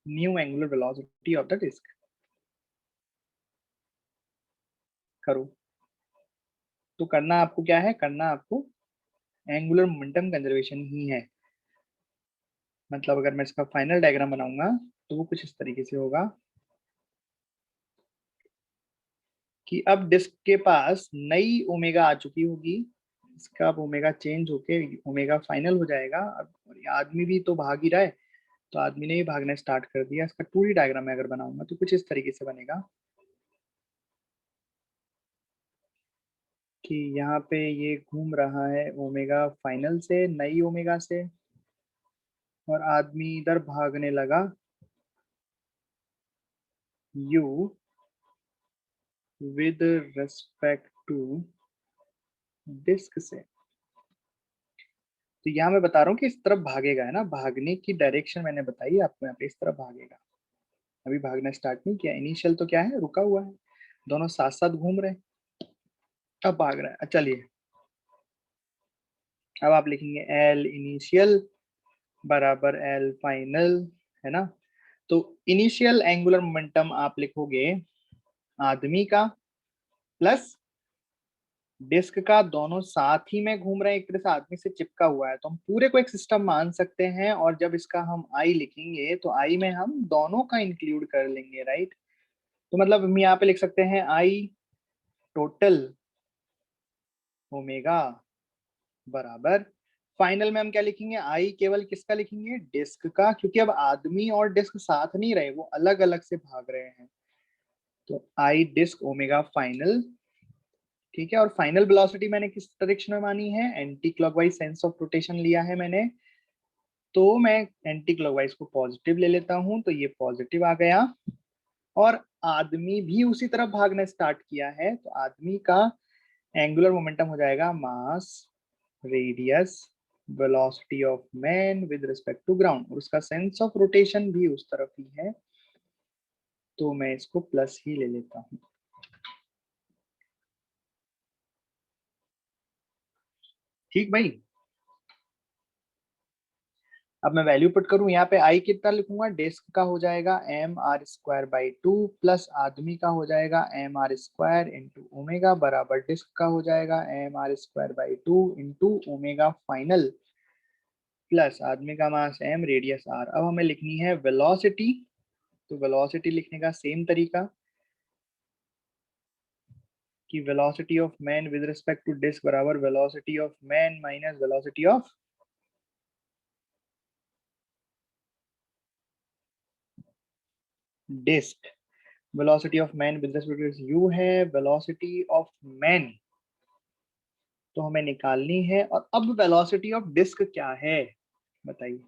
new angular velocity of the disc. करो। तो करना आपको क्या है? करना आपको एंगुलर मोमेंटम कंजर्वेशन ही है। मतलब अगर मैं इसका फाइनल डायग्राम बनाऊंगा तो वो कुछ इस तरीके से होगा कि अब डिस्क के पास नई ओमेगा आ चुकी होगी, इसका अब ओमेगा चेंज होके ओमेगा फाइनल हो जाएगा। अब और आदमी भी तो भाग ही रहा है, तो आदमी ने भी भागना स्टार्ट कर दिया। इसका 2D डायग्राम में अगर बनाऊंगा तो कुछ इस तरीके से बनेगा कि यहाँ पे ये घूम रहा है ओमेगा फाइनल से, नई ओमेगा से, और आदमी इधर भागने लगा u with respect to disc से। तो यहाँ मैं बता रहा हूँ कि इस तरफ भागेगा, है ना, भागने की डायरेक्शन मैंने बताई आपको, यहाँ पे इस तरफ भागेगा। अभी भागना स्टार्ट नहीं किया, इनिशियल तो क्या है, रुका हुआ है, दोनों साथ साथ घूम रहे हैं, अब भाग रहा है। चलिए अब आप लिखेंगे एल इनिशियल बराबर एल फाइनल, है ना। तो इनिशियल एंगुलर मोमेंटम आप लिखोगे आदमी का प्लस डिस्क का, दोनों साथ ही में घूम रहे हैं, एक तरह से आदमी से चिपका हुआ है, तो हम पूरे को एक सिस्टम मान सकते हैं। और जब इसका हम आई लिखेंगे तो आई में हम दोनों का इंक्लूड कर लेंगे, राइट। तो मतलब हम यहाँ पे लिख सकते हैं आई टोटल ओमेगा बराबर, फाइनल में हम क्या लिखेंगे? आई केवल किसका लिखेंगे? डिस्क का, क्योंकि अब आदमी और डिस्क साथ नहीं रहे, वो अलग अलग से भाग रहे हैं। तो आई डिस्क ओमेगा फाइनल, ठीक है। और फाइनल वेलोसिटी मैंने किस डायरेक्शन में मानी है, anti clockwise sense of rotation लिया है मैंने, तो मैं एंटी क्लॉकवाइज को पॉजिटिव ले लेता हूं, तो ये पॉजिटिव आ गया। और आदमी भी उसी तरफ भागना स्टार्ट किया है, तो आदमी का एंगुलर मोमेंटम हो जाएगा mass radius velocity of man with respect to ground, और उसका सेंस ऑफ रोटेशन भी उस तरफ ही है, तो मैं इसको प्लस ही ले लेता हूं। ठीक भाई। अब मैं वैल्यू पुट करूं, यहाँ पे आई कितना लिखूंगा, डिस्क का हो जाएगा M R square by 2 plus आदमी का हो जाएगा M R square into omega बराबर डिस्क का हो जाएगा M R square by 2 into omega final plus आदमी का मास एम रेडियस आर। अब हमें लिखनी है वेलोसिटी, तो वेलोसिटी लिखने का सेम तरीका कि velocity of man with respect to disc बराबर velocity of man minus velocity of disc. Velocity of man with respect to u है, वेलोसिटी ऑफ मैन तो हमें निकालनी है। और अब वेलोसिटी ऑफ डिस्क क्या है बताइए,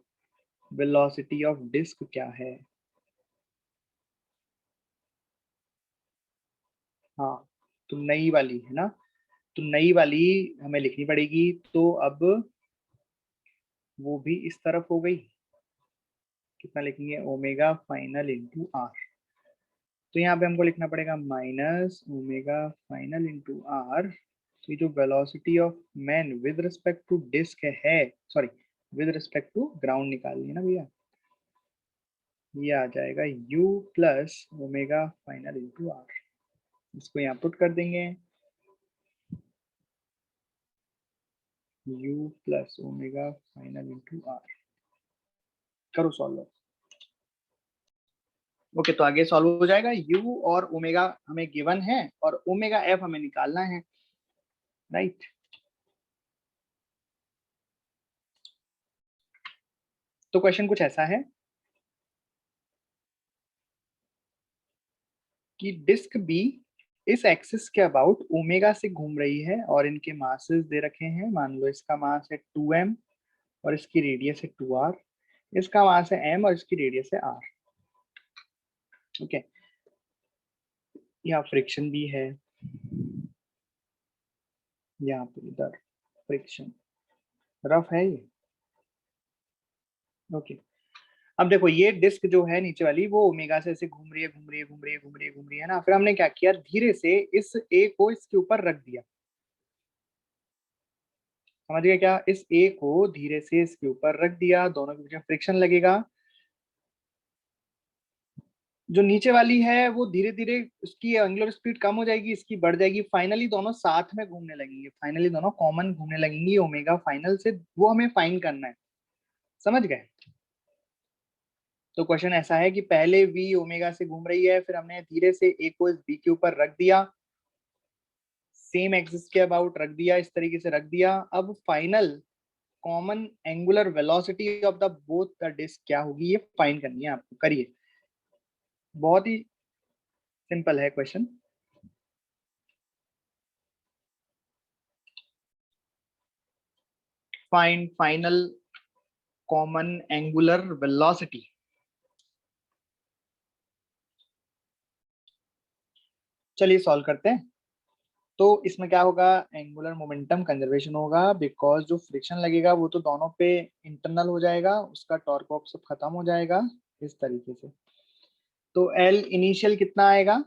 वेलोसिटी ऑफ डिस्क क्या है। हाँ, तो नई वाली है ना, तो नई वाली हमें लिखनी पड़ेगी। तो अब वो भी इस तरफ हो गई, कितना लिखेंगे, ओमेगा फाइनल इंटू आर। तो यहाँ पे हमको लिखना पड़ेगा minus omega final into r. तो ये जो velocity of man with respect to disc है, sorry with respect to ground निकालनी है ना भैया, ये आ जाएगा u plus omega final into r. इसको यहाँ पुट कर देंगे, u plus omega final into r. करो सॉल्व। ओके, तो आगे सॉल्व हो जाएगा। u और ओमेगा हमें गिवन है और ओमेगा f हमें निकालना है, राइट। तो क्वेश्चन कुछ ऐसा है कि डिस्क बी इस एक्सिस के अबाउट ओमेगा से घूम रही है और इनके मासेस दे रखे हैं। मान लो इसका मास है 2m और इसकी रेडियस है 2r, इसका मास है m और इसकी रेडियस है r। ओके, यहाँ फ्रिक्शन भी है, यहाँ पे इधर फ्रिक्शन रफ है ये। ओके, अब देखो ये डिस्क जो है नीचे वाली वो ओमेगा से ऐसे घूम रही है, घूम रही है, घूम रही है, घूम रही है, घूम रही है ना। फिर हमने क्या किया, धीरे से इस ए को इसके ऊपर रख दिया, समझ गए क्या, इस ए को धीरे से इसके ऊपर रख दिया, दोनों के बीच में फ्रिक्शन लगेगा। जो नीचे वाली है वो धीरे धीरे उसकी एंगुलर स्पीड कम हो जाएगी, इसकी बढ़ जाएगी, फाइनली दोनों साथ में घूमने लगेंगे, फाइनली दोनों कॉमन घूमने लगेंगी ओमेगा फाइनल से, वो हमें फाइंड करना है, समझ गए। तो क्वेश्चन ऐसा है कि पहले v ओमेगा से घूम रही है, फिर हमने धीरे से a को इस b के ऊपर रख दिया, सेम एक्सिस के अबाउट रख दिया, इस तरीके से रख दिया। अब final common angular velocity of the both the disc क्या होगी, ये फाइंड करनी है आपको, करिए। बहुत ही सिंपल है question. Find final common angular velocity. चलिए सॉल्व करते हैं। तो इसमें क्या होगा, एंगुलर मोमेंटम कंजर्वेशन होगा, बिकॉज जो फ्रिक्शन लगेगा वो तो दोनों पे इंटरनल हो जाएगा, उसका टॉर्क ऑफ सब खत्म हो जाएगा इस तरीके से। तो एल इनिशियल कितना आएगा,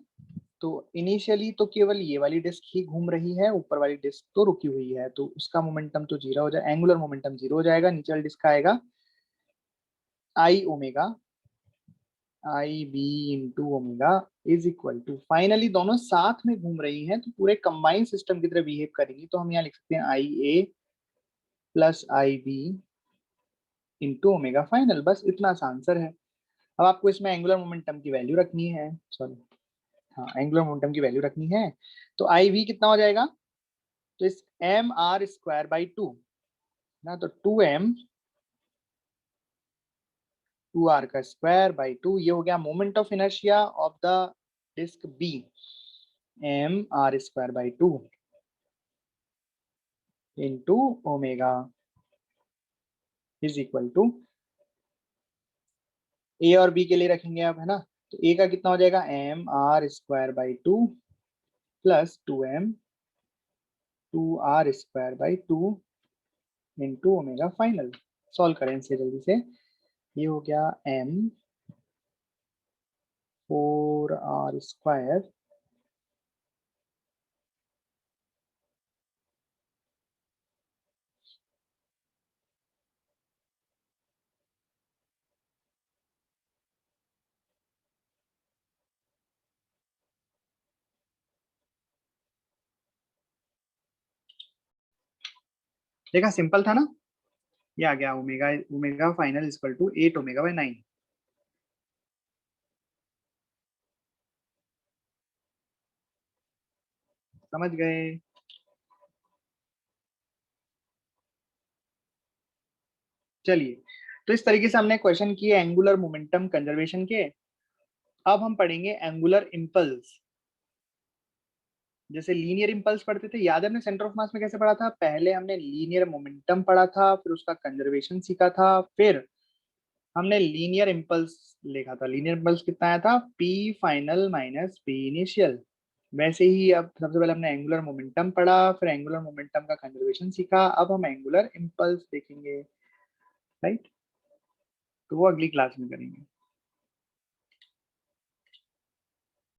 तो इनिशियली तो केवल ये वाली डिस्क ही घूम रही है, ऊपर वाली डिस्क तो रुकी हुई है, तो उसका मोमेंटम तो जीरो हो जाएगा, एंगुलर मोमेंटम जीरो हो जाएगा। नीचे वाली डिस्क का आएगा I omega I B into omega is equal to, finally दोनों साथ में घूम रही हैं तो पूरे कंबाइंड सिस्टम की तरह बिहेव करेंगी, तो हम यहाँ लिख सकते हैं आई ए प्लस आई बी इंटू ओमेगा फाइनल, बस इतना सा आंसर है। अब आपको इसमें एंगुलर मोमेंटम की वैल्यू रखनी है, सॉरी हाँ एंगुलर मोमेंटम की वैल्यू रखनी है। तो आई वी कितना हो जाएगा, तो इस एम आर स्क्वायर बाई 2 ना, तो 2m 2r का स्क्वायर बाई 2, ये हो गया moment of inertia of the disc B, M R square by 2। Into omega is equal to, A और बी के लिए रखेंगे आप, है ना। तो ए का कितना हो जाएगा, M R square by 2 plus 2m 2r² by 2 into omega final. Solve करें इसे जल्दी से। ये हो गया m 4r²। देखा, सिंपल था ना। ये आ गया omega omega final equal to 8 ओमेगा/9। समझ गए। चलिए, तो इस तरीके से हमने क्वेश्चन किए एंगुलर मोमेंटम कंजर्वेशन के। अब हम पढ़ेंगे एंगुलर इम्पल्स। जैसे लीनियर इम्पल्स पढ़ते थे, याद है हमने सेंटर ऑफ मास में कैसे पढ़ा था। पहले हमने लीनियर मोमेंटम पढ़ा था, फिर उसका कंजर्वेशन सीखा था, फिर हमने लीनियर इम्पल्स लिखा था। लीनियर इम्पल्स कितना आया था, P final minus P initial. वैसे ही अब सबसे पहले हमने एंगुलर मोमेंटम पढ़ा, फिर एंगुलर मोमेंटम का कंजर्वेशन सीखा, अब हम एंगुलर इम्पल्स देखेंगे, राइट। तो वो अगली क्लास में करेंगे।